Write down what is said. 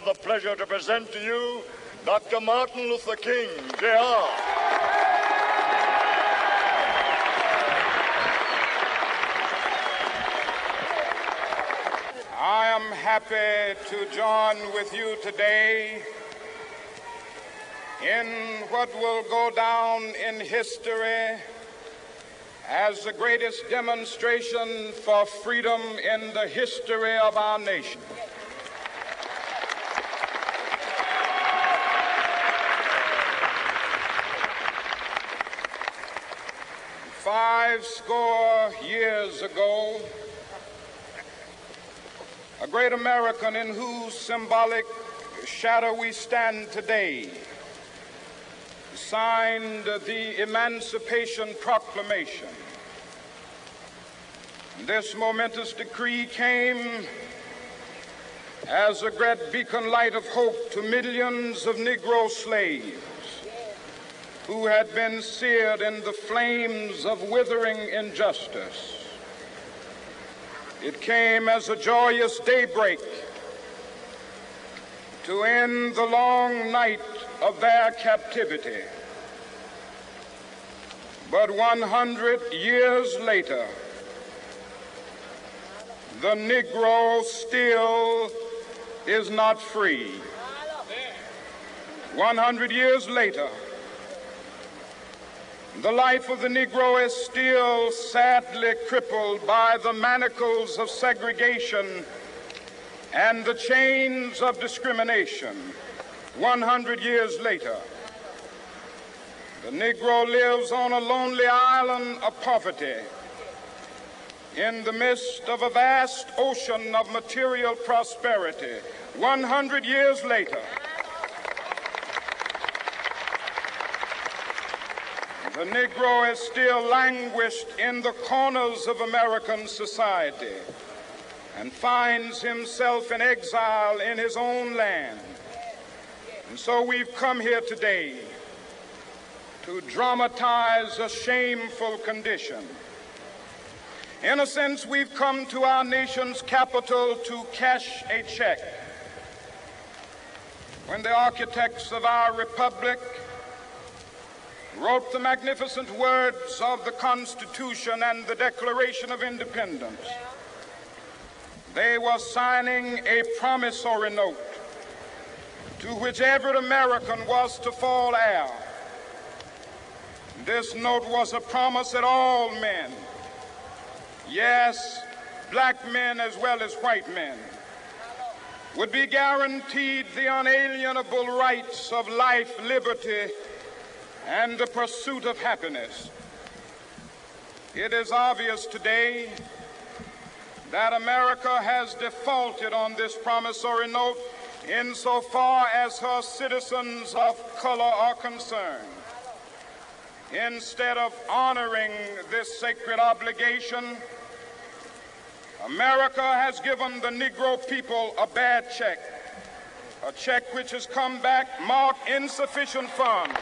the pleasure to present to you Dr. Martin Luther King, Jr. I am happy to join with you today in what will go down in history as the greatest demonstration for freedom in the history of our nation. Five score years ago, a great American in whose symbolic shadow we stand today signed the Emancipation Proclamation. This momentous decree came as a great beacon light of hope to millions of Negro slaves who had been seared in the flames of withering injustice. It came as a joyous daybreak to end the long night of their captivity. But 100 years later, the Negro still is not free. 100 years later, the life of the Negro is still sadly crippled by the manacles of segregation and the chains of discrimination. 100 years later, the Negro lives on a lonely island of poverty in the midst of a vast ocean of material prosperity. 100 years later, the Negro is still languished in the corners of American society and finds himself in exile in his own land. And so we've come here today to dramatize a shameful condition. In a sense, we've come to our nation's capital to cash a check. When the architects of our republic wrote the magnificent words of the Constitution and the Declaration of Independence, they were signing a promissory note to which every American was to fall heir. This note was a promise that all men, yes, black men as well as white men, would be guaranteed the unalienable rights of life, liberty, and the pursuit of happiness. It is obvious today that America has defaulted on this promissory note insofar as her citizens of color are concerned. Instead of honoring this sacred obligation, America has given the Negro people a bad check, a check which has come back marked insufficient funds.